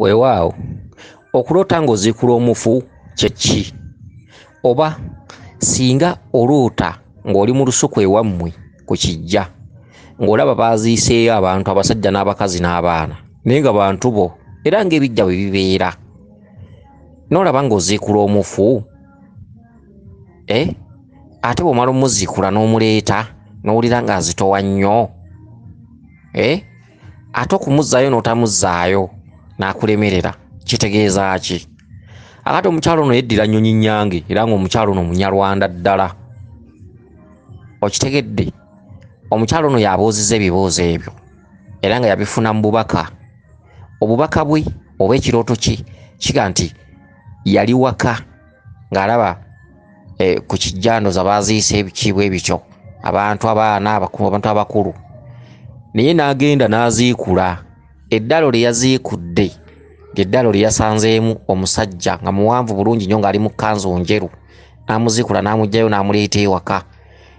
Weewaawo okuloota ng'ozikula omufu kyeki? Oba singa oloota ng'oli mu lusuku ewammwe ku kijja ng'olaba baaziiseeyo abantu abasajja n'abakazi n'abaana naye nga bantu bo era ng'ebijja bwe bibeera n'olaba ng'oziikula omufu ate bw'omala omuziikula n'omuleeta n'owulira ng'azitowa nnyo ate okumuzzaayo n'otamuzzaayo n'akulemerera kitegeeza ki? Akati omukyalo ono yeddira nnyonyi nnyange era ng'omukyalo ono munyarwanda ddala. Okitegedde? Omukyalo ono y'abuuzizza ebibuuzo ebyo era nga yabifuna mu bubaka. Obubaka bwe oba ekirooto kye kiga nti yali waka ng'alaba ku kijjandoza baaziisa ebikibwa ebityo abantu abaana abantu abakulu naye n'agenda n'aziikula. Eddalo lye yaziikudde ly'eddalo lye yasanzeemu omusajja nga muwanvu bulungi nnyo ng'ali mu kkanzu njeru, n'amuziikula n'amuggyayo n'amuleeta ewaka.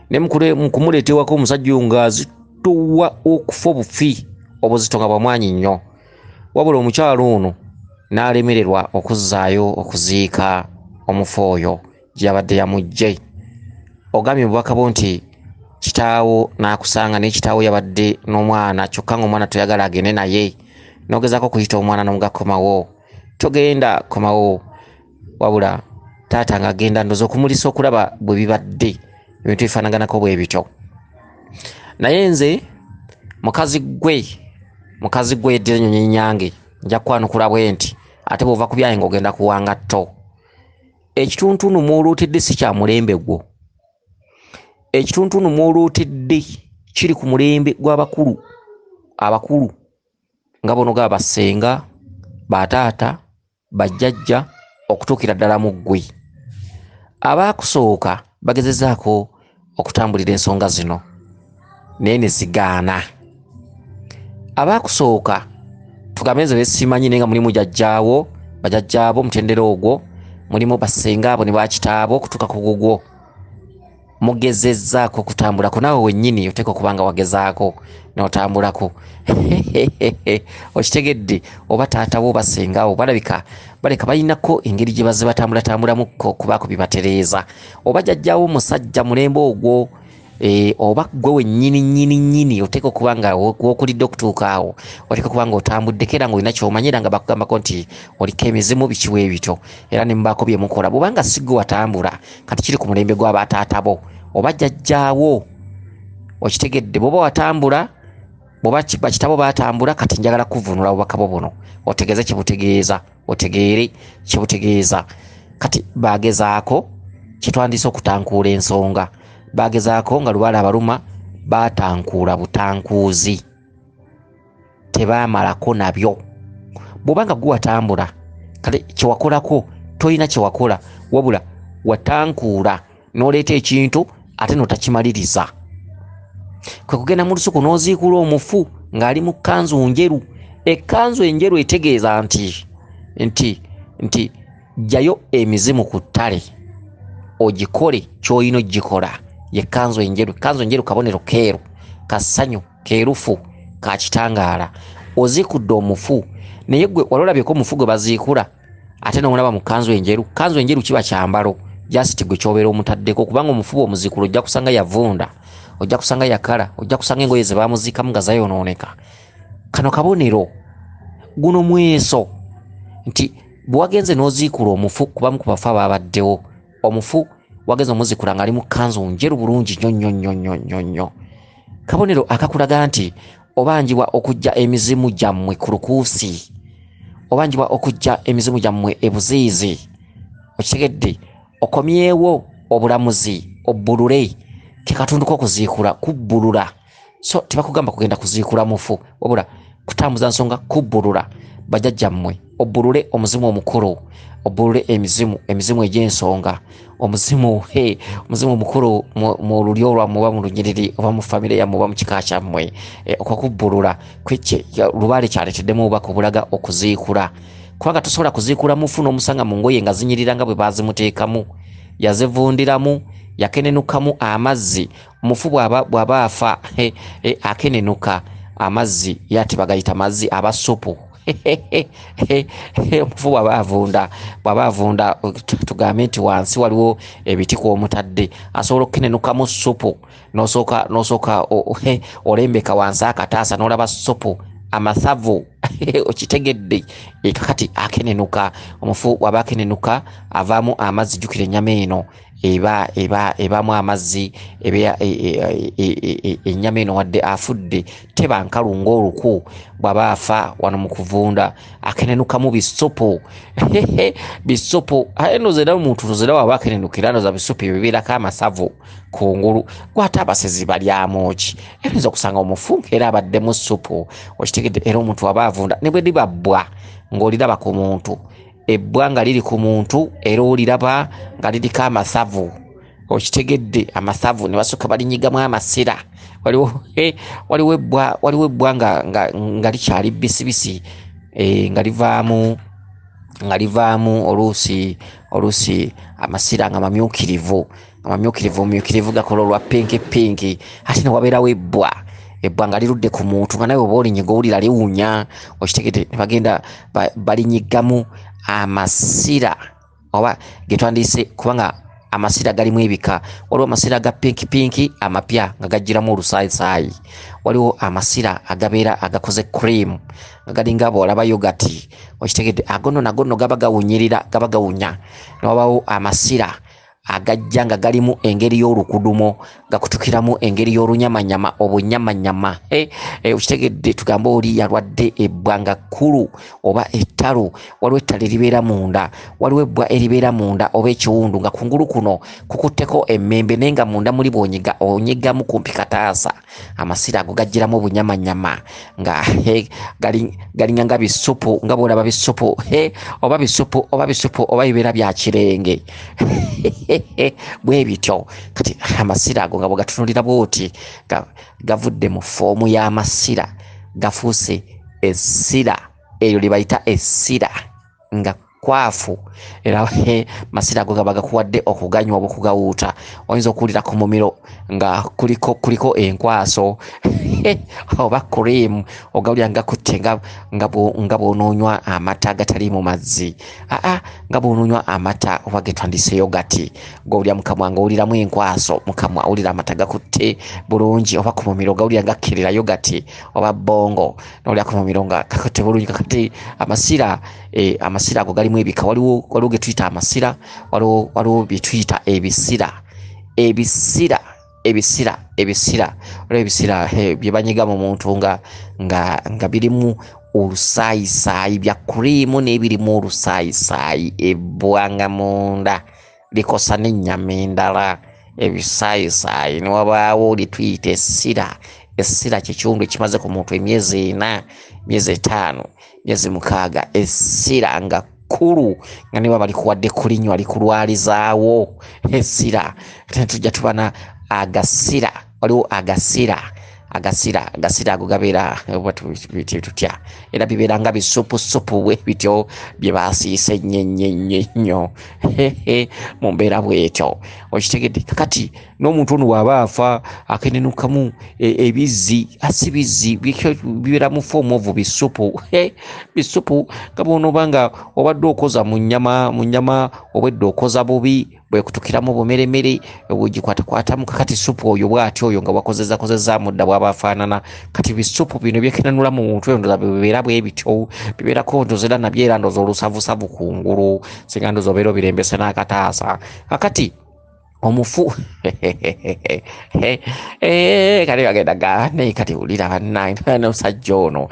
Ne mu kumuleeta ewaka omusajja oyo ng'azitowa okufa obufi obuzito nga bwamwanyi nnyo. Wabula omukyalo ono n'alemererwa okuzzaayo okuziika omufu oyo gye yabadde yamuggye. Ogambye mu bubaka bwo nti kitaawo n'akusanga naye kitaawo yabadde n'omwana kyokka ng'omwana toyagala agende naye n'ogezaako okuyita omwana n'omugakomawo togenda komawo, wabula taata ng'agenda ndoza okumulisa okulaba bwe bibadde ebintu bifaanaganako bwe bityo. Naye nze mukazi gwe yeddira ennyonyi nnyange nja kwanukula bwe nti ate bw'ova ku byaye ng'ogenda kuwanga tto. Ekituntunu mw'olootedde si kya mulembe gwo. Ekituntunu mw'olootedde kiri ku mulembe gw'abakulu abakulu nga bono ga bassenga, bataata, bajjajja okutuukira ddala mu ggwe. Abaakusooka bagezezaako okutambulira ensonga zino naye ne zigaana. Abaakusooka tugambe nze besimanyi naye nga mulimu jjajjaawo, bajjajjaabo mutendera ogwo, mulimu bassenga abo ne bakitaabo okutuuka ku gugwo. Mugezezzaako okutambulako naawe wennyini oteeka okuba nga wagezaako n'otambulako. Okitegedde? Oba taata bo bassengawo balabika baleka balinako engeri gye bazze batambulatambulamuko kubaako bibatereeza. Oba jjajjaawo musajja mulembe ogwo oba gwe wennyini oteeka okuba nga w'okulidde okutuuka awo oteeka okuba nga otambuddeko era ng'olina ky'omanyi era nga bakugambako nti oliko emizimu bikiwa ebityo era ne mubaako bye mukola. Bw'obanga si ggwe watambula kati kiri ku mulembe gw'abataata bo oba jjajjaawo. Okitegedde? Bw'oba watambula, bw'oba bakitabo batambula, kati njagala kuvunula obubaka bwo buno otegeeze kye butegeeza, otegeere kye butegeeza. Kati baagezaako kye twandise okutankuula ensonga. Baagezaako nga lubaala abaluma batankuula butankuuzi, tebaamalako nabyo. Bw'obanga gwe watambula kale kye wakolako tolina kye wakola wabula watankuula n'oleeta ekintu ate n'otakimaliriza. Kwe kugenda mu lusuku n'oziikula omufu ng'ali mu kkanzu njeru. Ekkanzu enjeru etegeeza nti jjayo emizimu ku ttale ogikole ky'olina ogikola. Ye kkanzu enjeru. Kkanzu enjeru kabonero keeru, kassanyu, keerufu, ka kitangaala. Oziikudde omufu naye gwe walolabyeko omufu gwe baziikula ate n'omulaba mu kkanzu enjeru. Kkanzu enjeru kiba kyambalo jasiti gwe ky'obeera omutaddeko kubanga omufu bw'omuziikula ojja kusanga yavunda, ojja kusanga yakala, ojja kusanga engoye ze baamuziikamu nga zayonooneka. Kano kabonero guno mweso nti bwe wagenze n'oziikula omufu kubamu ku bafu abaabaddewo, omufu wagenze omuzikula ng'ali mu kkanzu njeru bulungi nnyo. Kabonero akakulaga nti obanjibwa okujja emizimu gyammwe ku lukuusi, obanjibwa okujja emizimu gyammwe ebuziizi. Okitegedde? Okomyewo obulamuzi, obbulule. Ke katundu k'okuziikula kubbulula. So tebakugamba kugenda kuziikula mufu wabula kutambuza nsonga kubbulula. Bajjajjammwe obbulule omuzimu omukulu, obbulule emizimu egy'ensonga, omuzimu omukulu mu lulyo lwammwe oba mu lunyiriri oba mu famire yammwe oba mu kika kyammwe. Okwakubbulula kwekye lubaale kyaleteddemu obubaka obulaga okuziikula. Kubanga tosobola kuziikula mufu n'omusanga mu ngoye nga zinyirira nga bwe baazimuteekamu. Yazivundiramu, yakenenukamu amazzi. Omufu bw'aba afa akenenuka amazzi ye ate bagayita mazzi aba supu. omufu bw'aba avunda tugambe nti wansi waliwo ebiti kw'omutadde asobola okukenenukamu supu n'osooka olembeka wansi akataasa n'olaba supu amasavu okitegedde kakati akenenuka omufu waba akenenuka avaamu amazzi jjukira ennyama eno ebaamu amazzi ennyama eno wadde afudde teba nkalu ng'oluku bw'aba afa wano mu kuvunda akenenukamu bisupu bisupu eno zera omuntu tozera waba akenenukira noza bisupu ebyo bibeerako amasavu kungulu gwate abasezi balyamu ki eyinza okusanga omufu era abaddemu supu okitegedde era omuntu waba avunda ne bwe liba bbwa ng'oliraba ku muntu ebbwa nga liri ku muntu era oliraba nga liriko amasavu okitegedde amasavu ne basooka balinyigamu amasira waliwo ebbwa nga likyali bisibisi nga livaamu oluusi amasira nga mamyukirivu gakola olwa pinki ate ne wabeerawo ebbwa nga lirudde ku muntu nga nawe oba olinyiga owulira liwunya okitegedde ne bagenda balinyigamu amasira oba getwandiise kubanga amasira galimu ebika waliwo amasira ga pinki amapya nga gajjiramu olusaayisaayi waliwo amasira agabeera agakoze cream nga galinga bwolaba yogati okitegedde agono nagono gaba gawunya newabaawo amasira agajja nga galimu engeri y'olukudumo gakutukiramu engeri y'olunyamanyama obunyamanyama okitegedde tugambe oli yalwadde ebbwa nga kkulu oba ettalu waliwo ettalo eribeera munda waliwo ebbwa eribeera munda oba ekiwundu nga kungulu kuno kukutteko emmembe naye nga munda muli onyigamu kumpi kataasa amasira ago gajjiramu obunyamanyama nga galinga nga bisupu nga bwolaba bisupu oba bibeera bya kirenge bwe bityo kati amasira ago nga bwe gatunulira bwoti gavudde mu foomu y'amasira gafuuse essira eyo lye bayita essira nga kwafu era masira ago gaba gakuwadde okuganywa oba okugawuuta oyinza okuwulira ku mumiro nga kuliko enkwaso oba cream ogawulira nga kutte nga bw'onoonywa amata agatali mu mazzi nga bw'onoonywa amata oba getwandise yogati gowulira mukamwa ng'owuliramu enkwaso mukamwa owulira amata gakutte bulungi oba ku mumiro gawulira nga kerera yogati oba bongo n'owulira ku mumiro nga kakutte bulungi kakati amasira ago galimu ebika waliwo ge tuyita amasira waliwo bye tuyita ebisira olwo ebisira bye banyiga mu muntu nga birimu olusaayisaayi bya kuriimu n'ebirimu olusaayisaayi ebbwanga munda likosa n'ennyama endala ebisaayisaayi ne wabaawo lituyita essira kikiwundu ekimaze ku muntu emyezi 4 emyezi 5 emyezi 6 essira nga kkulu nga ne baba likuwadde kulinywa likulwalizaawo essira tujja tubana agasira waliwo agasira ago gabeera tutya era bibeera nga bisupusupu bwe bityo bye basiise nnyo mu mbeera bwetyo okitegedde kakati n'omuntu ono waba afa akenenukamu ebizzi asibizzi bibeera mu foomu ovu bisupu nga bw'onooba nga obadde okoza mu nnyama obwedde okoza bubi bwekutukiramu bumeremere bwegikwatakwatamu kakati supu oyo bw'ati oyo nga wakozezamu dda bw'aba afaanana kati bisupu bino byekenanula mu muntu endoza bibeera bwe bityo bibeerako ndoza era nabyo era ndoza olusavusavu kungulu singa ndoza obeera obirembese n'akataasa kakati omufu kati bagenda gane kati wulira bannange n'omusajja ono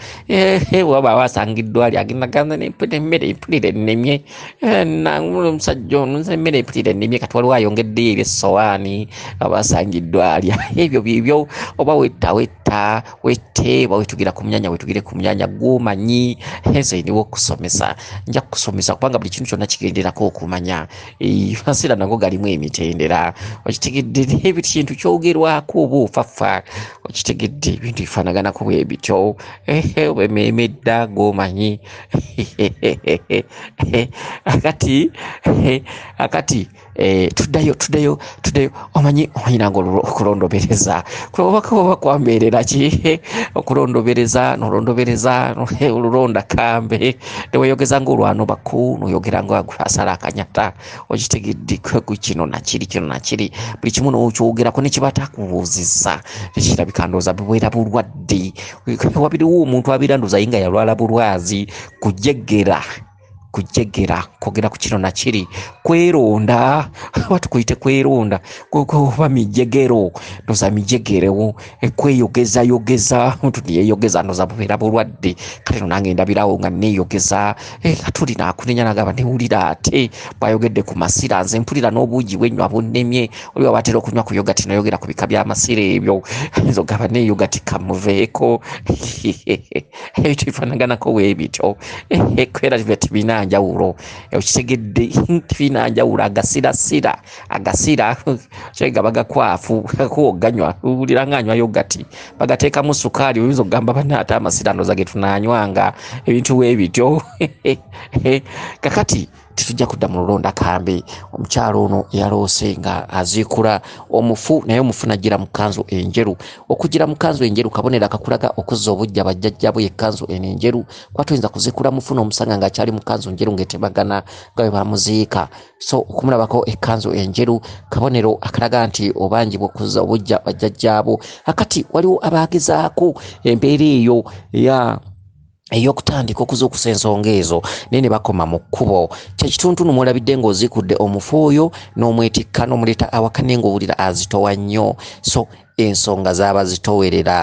waba wasangiddwa ali agenda ganza emmere empulire ennemye omusajja ono emmere empulire ennemye kati waliwo ayongeddeyo ebyesowaani abasangiddwa ali ebyo bibyo oba wette oba wetugira ku myanya wetugire ku myanya gw'omanyi nze niwo okusomesa nja kukusomesa kubanga buli kintu kyonna kigenderako okumanya masira nago galimu emitendera okitegedde n'ekintu kyogerwako oba ofafa okitegedde ebintu bifaanaganako bwe bityo oba emmeeme edda g'omanyi akati tuddayo omanyi nange okulondobereza kuba kwambeerera ki okulondobereza nolondobereza olulonda kambe neweyogeza ng'olwano baku noyogera nga asala akanyata okitegedde kino nakiri buli kimu nokyogerako nekibatakubuuzizza tekirabika ndooza bwera bulwadde wabiriwo omuntu abirandoza yinga yalwala bulwazi kujegera kwogera ku kino nakiri kweronda batukuyite kweronda oba mijegero ndoza mijegerewo kweyogeza omuntu niyeyogeza ndoza bubeera bulwadde kale nange ndabirawo nga neyogeza katuli nakunenya nagamba newulira ate bwayogedde ku masira nze mpulira n'obuugi bwenywa bunnemye oliwa batera okunywa ku yogati noyogera ku bika by'amasira ebyo nzogamba neyogati kamuveeko ebintu bifaanaganako weebityo kwera tibina njawulo okitegedde tifinanjawulo agasira kyega bagakwafu kuoganywa ulira nganywa yogati bagateekamu sukaali oyinza okugamba banaate amasira ndoza ge tunanywanga ebintu weebityo kakati titujja kudda mu lulonda kambe omukyalo ono yaloose nga aziikula omufu naye omufu najjira mu kkanzu enjeru okugira mu kkanzu enjeru kabonero akakulaga okuzza obujja bajjajja bwe ekkanzu eno enjeru kuba toyinza kuziikula mufu n'omusanga ng'akyali mu kkanzu njeru ng'etebagana nga bwe bamuziika so okumulabako ekkanzu enjeru kabonero akalaga nti obangi bw'okuzza obujja bajjajjaabo akati waliwo abaagezaako embeera eyo ey'okutandika okuza okusa ensonga ezo naye ne bakoma mu kkubo kyekituntunu mwolabidde ng'ozikudde omufu oyo n'omwetikka n'omuleeta awaka naye ng'owulira azitowa nnyo so ensonga zaaba zitowerera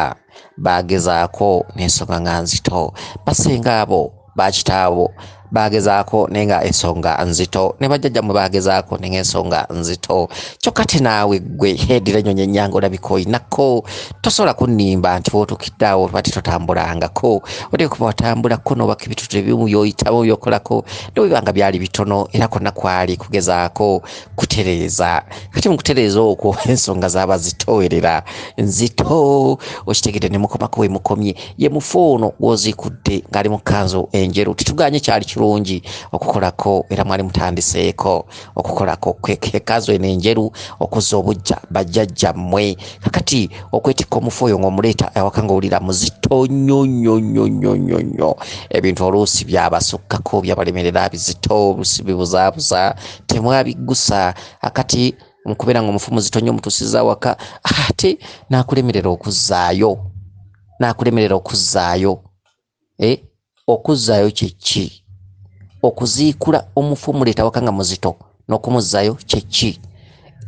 baagezaako n'ensonga nga nzito basenga abo bakitaabo bagezaako nenga ensonga nzito ne bajjajjammwe bagezaako nenga ensonga nzito kyokka te naawe gwe heedira ennyonyi ennyange olabika olinako tosobola kunnimba nti wootukiddeawo bati totambulangako oteeka kuba watambulako n'obaka ebitutu ebimu byoyitamu byokolako ne bwebanga byali bitono era konna kwali kugezaako kutereeza kati mu kutereeza okwo ensonga zaaba zitowerera nzito okitegedde ne mukomako we mukomye ye mufu ono gw'ozikudde ng'ali mu kkanzu enjeru tituganye kyali kirungi okukolako era mwali mutandiseeko okukolako kekazo eno enjeru okuzza obujja bajjajjammwe kakati okwetikka omufu oyo ng'omuleeta awaka ng'owulira muzito nnyo ebintu oluusi byabasukkako byabalemerera bizito oluusi bibuzaabuza temwabiggusa akati mukubeera ng'omufu muzito nnyo mutusiza awaka ate naakulemerera okuzzaayo okuzzaayo kyeki okuziikula omufu muleeta waka nga muzito n'okumuzzaayo kyeki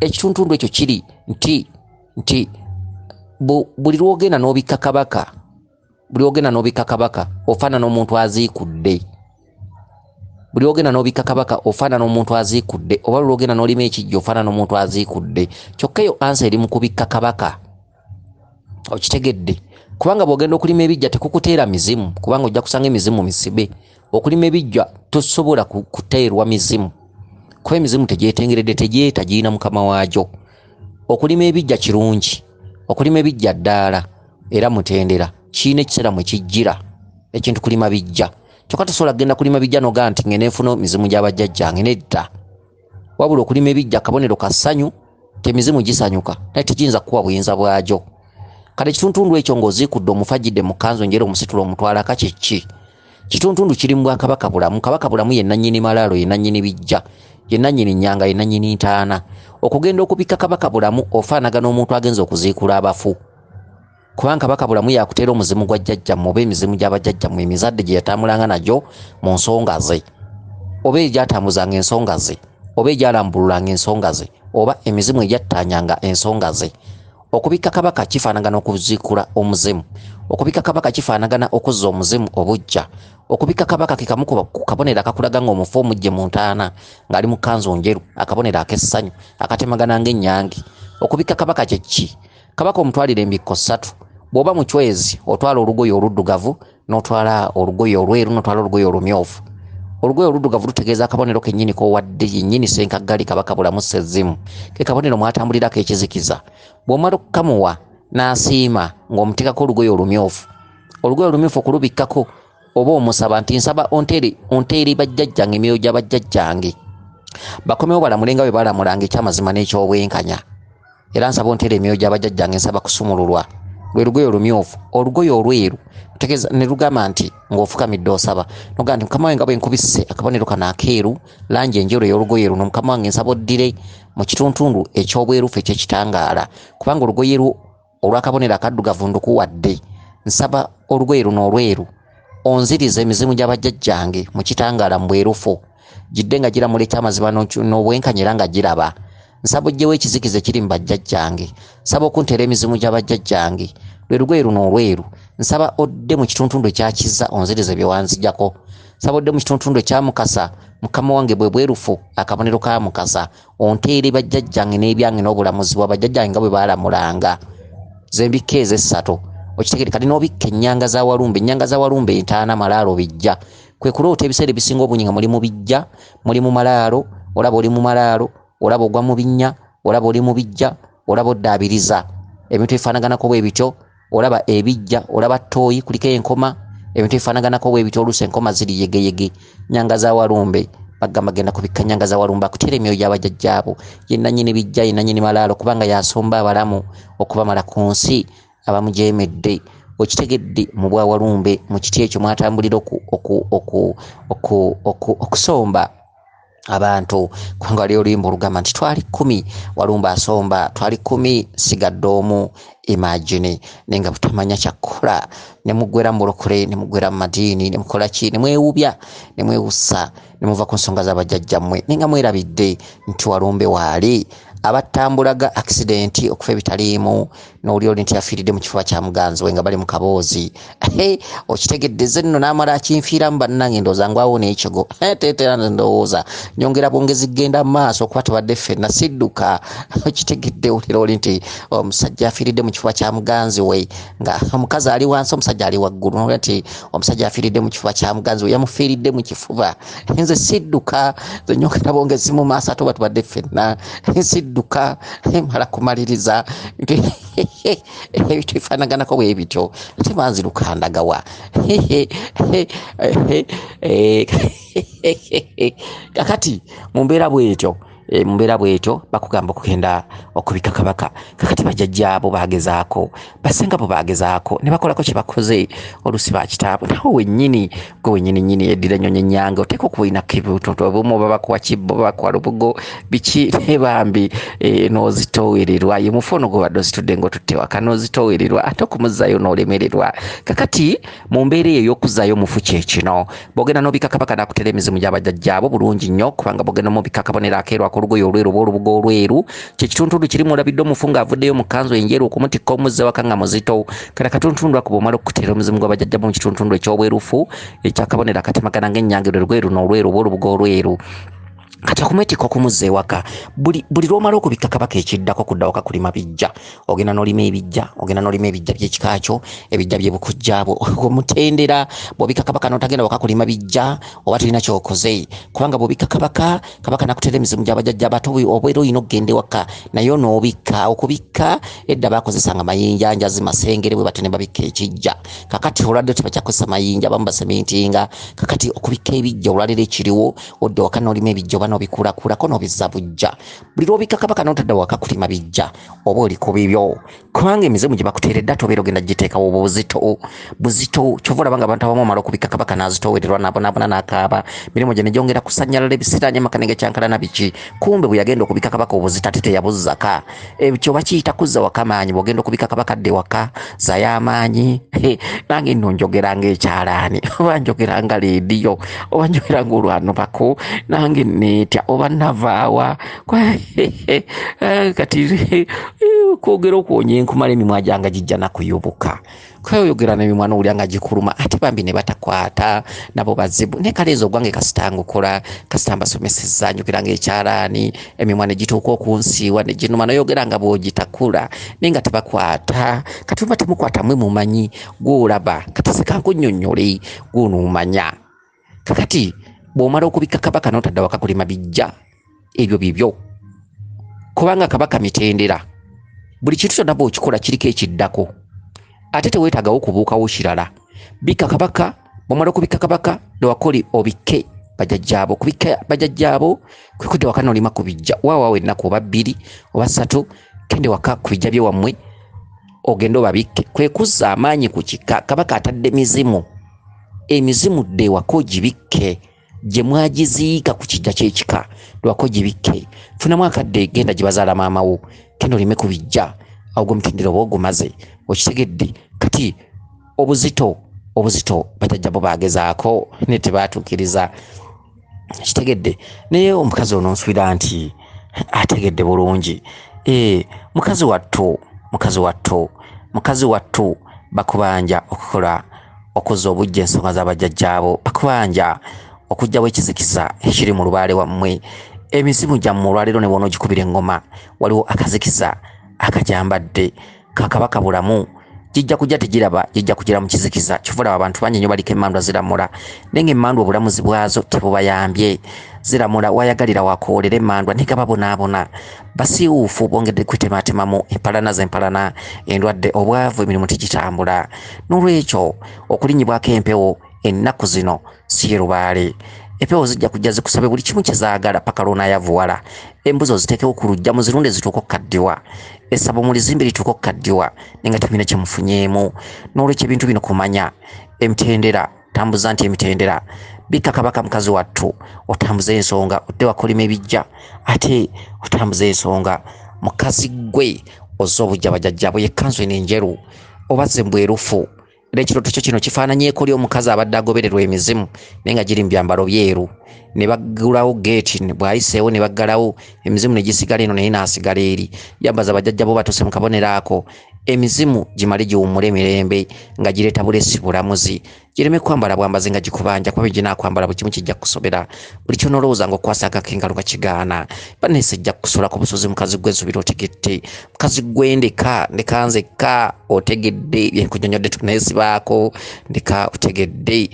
ekituntundu ekyo kiri nti buli lwogenda n'obikka kabaka ofaanana omuntu aziikudde oba lwogenda n'olima ekijja ofaanana omuntu aziikudde kyokka eyo ansa eri mu kubikka kabaka okitegedde kubanga bw'ogenda okulima ebijja tekukuteera mizimu kubanga ojja kusanga emizimu misibe okulima ebijja tosobola kuteerwa mizimu kuba emizimu tegyetengeredde tegyeta girina mukama waagyo okulima ebijja kirungi okulima ebijja ddaala era mutendera kiina ekiseera mwe kijjira ekintu kulima bijja kyokka tosobola kugenda kulima bijja nogaa nti ngene nfuna mizimu gy'abajjajjange nedda wabula okulima ebijja kabonero ka ssanyu temizimu gisanyuka naye tegiyinza kukuwa buyinza bwagyo kale kituntundu ekyo ng'oziikudde omufajjidde mu kkanzu enjeru omusitula omutwalaka kyeki kituntundu kiri mu bwakabaka bulamu kabaka bulamu ye nannyini malaalo ye nannyini bijja ye nannyini nnyanga ye nannyini ntaana okugenda okubikka kabaka bulamu ofaanagana omuntu agenza okuziikula abafu kubanga kabaka bulamu yakuteera omuzimu gwa jjajjammwe oba emizimu gy'abajjajjammwe emizadde gye yatambulanga nagyo mu nsonga ze oba egyatambuzanga ensonga ze oba egyalambululanga ensonga ze oba emizimu egyattaanyanga ensonga ze okubikka kabaka kifaanagana okuziikula omuzimu okubikka kabaka kifaanagana okuzza omuzimu obujja okubikka kabaka ke kamu ku kabonero akakulaga ng'omufu omujje mu ntaana ng'ali mu kkanzu njeru akabonero ak'essanyu akatemagana ng'ennyange okubikka kabaka kye ki kabaka omutwalira embikko 3 bw'oba mu cwezi otwala olugoye oluddugavu n'otwala olugoye olweru n'otwala olugoye olumyufu olugoye oluddugavu lutegeeza akabonero kennyini k'owadde yennyini senkaggali kabaka bulamu sezzimu ke kabonero mwatambulirako ekizikiza bw'omala okukamuwa n'asiima ng'omuteekako olugoye olumyufu okulubikkako oba omusaba nti nsaba onteere bajjajjange emyoyo gy'abajjajjange bakomeo balamulenga bwe balamulanga ekyamazima n'ekyobwenkanya era nsaba onteera emyoyo gy'abajjajjange nsaba kusumululwa lwe lugoye olumyufu olugoye olweru tegeeza ne lugamba nti ng'ofukamidde osaba noga nti mukama wange nga bwe nkubisse akabonero kano akeeru langi enjeru ey'olugoye luno mukama wange nsaba oddire mu kituntundu eky'obwerufu eky'ekitangaala kubanga olugoye olw'akabonero akaddugavu ndukuwadde nsaba olugoye luno olweru onziriza emizimu gy'abajjajjange mu kitangaala mu bwerufu gidde nga giramula ekyamazima n'obwenkanya era nga giraba nsaba ojjewo ekizikiza ekiri mu bajjajjange nsaba okunteera emizimu gy'abajjajjange lwe lugoye luno olweru nsaba odde mu kituntundu ekyakiza onziriza bye wanzijjako nsaba odde mu kituntundu ekyamukasa mukama wange bwe bwerufu akabonero ka mukasa onteere bajjajjange n'ebyange n'obulamuzi bwa bajjajjange nga bwe baalamulanga zembikka ez'essatu okitegere kati n'obikka ennyanga za walumbe entaana malaalo bijja kwe kuloota ebiseera ebisinga obungi nga muli mu bijja muli mu malaalo olaba oli mu malaalo olaba ogwa mu binnya olaba oli mu bijja olaba oddaabiriza ebintu ebifaanaganako bwe bityo olaba ebijja olaba ttooyi kuliko enkoma ebintu ebifaanaganako bwe bityo oluusi enkoma ziri yegeyege nyanga za walumbe bagamba genda kubikka nyanga za walumbe akuteera emyoyo gy'abajjajjaabo ye nannyini bijja ye nannyini malaalo kubanga yasomba abalamu okubamala ku nsi abamujeemedde okitegedde mu bwa walumbe mu kiti ekyo mwatambulira okusomba abantu kubanga waliyo oluyimba olugamba nti twali 10 walumba asomba twali 10 sigadde omu imagine nenga butamanya kyakola ne mugwera mu bulokole ne mugwera mu madiini ne mukola ki ne mwewubya ne mwewussa ne muva ku nsonga z'abajjajjammwe nenga mwerabidde nti walumbe waali abatambulaga accident okufa ebitaliimu n'oli nti yafiiridde mu kifuba kya muganzi we nga bali mu kaboozi okitegeddeze nno n'amala akinfiiramu bannange ndowooza ngwawo n'ekyogo teetera ndowooza nyongera bwongezi genda mu maaso okuba tebadde ffenna sidduka okitegedde olira oli nti omusajja afiiridde mu kifuba kya muganzi we nga omukazi ali wansi omusajja ali waggulu nolira nti omusajja afiiridde mu kifuba kya muganzi we yamufiiridde mu kifuba nze sidduka nze nyongera bwongezi mu maaso ate oba tubadde ffenna sidduka mala kumaliriza ebintu bifaanaganako bwe bityo ate banzirukandagawa kakati mu mbeera bwetyo bakugamba okugenda okubika kabaka kakati bajjajjaabo bagezaako basenga bo bagezaako ne bakolako kye bakoze olusi bakitaabo nawe wennyini nyini eddira ennyonyi ennyanga oteeka okubinako ebibutoto obumu babakuwa kibbo babakuwa lubugo biki ne bambi n'ozitoowererwa ye mufono gwe badde ozitudde ng'otutte waka n'ozitoowererwa ate okumuzzaayo n'olemererwa kakati mu mbeera eyo ey'okuzzaayo mufu kye kino bw'ogenda n'obika kabaka n'akuteera emizimu gy'abajjajjaabo bulungi nnyo kubanga bw'ogenda n'obika kabonero akeeru olugoye olweru oba olubugo olweru kyekituntundu kirimu olabidde omufu ng'avuddeyo mu kanzu enjeru okumutikka omuzze waka nga muzito kati akatuntundu ako bw'omala okuteera omuzimu gw'abajjajjaabo mu kituntundu eky'obwerufu ekyakabonero akatemagana ng'ennyange lwe lweru n'olweru oba olubugo olweru kati okumwetikka okumuzza ewaka buli lw'omala okubika kabaka ekiddako kudda waka kulima bijja ogenda n'olima ebijja by'ekika kyo ebijja by'ebukujjaabo omutendera bw'obika kabaka n'otagenda waka kulima bijja oba tulina kyokoze kubanga bw'obika kabaka nakuteera emizimu gy'abajjajjaabo ate obeera oyina okugenda ewaka naye onoobikka okubikka edda baakozesanga mayinja njazi masengere bwe bate ne babikka ekijja kakati olwadde tebakyakozesa mayinja abamu basemintinga kakati okubikka ebijja olwaliro ekiriwo odda waka n'olima ebijja nobikulakulako nobizza bujja buli lwobika kabaka notadda waka kulima bijja oba oli ku bibyo kubanga emizimu gye bakuteeredde ate obeera ogenda giteekawo buzito kyova olaba nga abantu abamu omala okubika kabaka n'azitoowererwa nabonabona n'akaaba mirimu gye ne gyongera kusannyalala ebisiraanye makane g'ekyankalana biki kumbe bwe yagenda okubika kabaka obuzito ate teyabuzzaka ekyo bakiyita kuzza waka maanyi bw'ogenda okubika kabaka dde waka zayo amaanyi nange nno njogera ng'ekyalaani oba njogera nga leediyo oba njogera ng'olwanubako nange netya oba navaawa kati kwogera okwonya enkumala emimwa gyanga gijja nakuyubuka kweyogera n'emimwa n'owulira nga gikuluma ate bambi ne batakwata nabo bazibu ne kaleezi ogwange kasita ngukola kasita mbasomesezza njogera ng'ekyalaani emimwa ne gituuka okunsiiwa ne ginuma noyogera nga bw'ogitakula naye nga tebakwata kati oba temukwata mwe mumanyi gw'olaba kati sekankunnyonnyole gw'onoomanya kakati bw'omala okubika kabaka n'otadda waka kulima bijja ebyo bibyo kubanga kabaka mitendera buli kintu kyonna bw'okikola kiriko ekiddako ate teweetaagawo kubuukawo kirala bika kabaka bw'omala okubika kabaka lewakoli obikke bajajjaabo kubika bajajjaabo kwekudde waka nolima kubijja waawa ennaku oba 2 oba 3 kende waka kubijja bye wammwe ogendo babikke kwekuzza amaanyi ku kika kabaka atadde emizimu dde wako gibikke gye mwagiziika ku kijja ky'ekika lwako gibikke funamu akadde genda gibazaala maama wo kende olime kubijja ahubwo mutindiro bwogumaze okitegedde kati obuzito bajajjabo bagezaako ne tebaatuukiriza kitegedde naye omukazi ono nsubira nti ategedde bulungi mukazi wattu bakubanja okukola okuzza obujja ensonga z'abajjajjaabo bakubanja okujjawo ekizikiza ekiri mu lubaale wammwe emizimu gyammwe olwaleero ne bona gikubira engoma waliwo akazikiza akajambadde kakabaka bulamu jijja kujja tegiraba jijja kugira mu kizikiza kivula abantu banyi nnyo baliko emmandwa ziramula nenga emmandwa obulamuzi bwazo tebubayambye ziramula wayagalira wakoolera emmandwa negaba bonaabona basiwuufu bongedde kwetematemamu empalana endwadde obwavu emirimu tegitambula n'olwekyo okulinyibwako empewo ennaku zino si yerubaale empewo zijja kujja zikusabe buli kimu kyezaagala paka lw'onaayavuwala embuzi oziteekewo ku lujja muzirunde zituuka okukaddiwa essabo mulizimbe lituuka okukaddiwa nenga temina kyemufunyeemu n'olwekyo ebintu bino kumanya emitendera tambuza nti emitendera bika kabaka mukazi wattu otambuza ensonga odde wakolima ebijja ate otambuza ensonga mukazi gwe ozza obujja bajajjabwe yekkanzu eno enjeru obazze mbwerufu era ekirooto kyo kino kifaananyeeko li omukazi abadde agobererwa emizimu naye nga giri mu byambalo byeru ne baggulawo geeti bw'ayiseewo ne baggalawo emizimu ne gisigala eno naye n'asigala eri yambaza bajjajjabo batuse mu kabonero ako emizimu gimale giwummule emirembe nga gireeta bulesi bulamuzi gireme kwambala bwambazi nga gikubanja kuba ginaakwambala buli kimu kijja kusobera buli kyonoolowooza ng'okwasagako engalo nga kigaana banneese ejja kusola ku busozi mukazi gwe nsubira otegedde mukazi gwe ndeka nzekka otegedde byenkunyonyodde tuneesibaako ndeka otegedde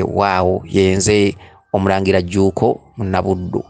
waawo yenze Omulangira Jjuuko Munabuddu.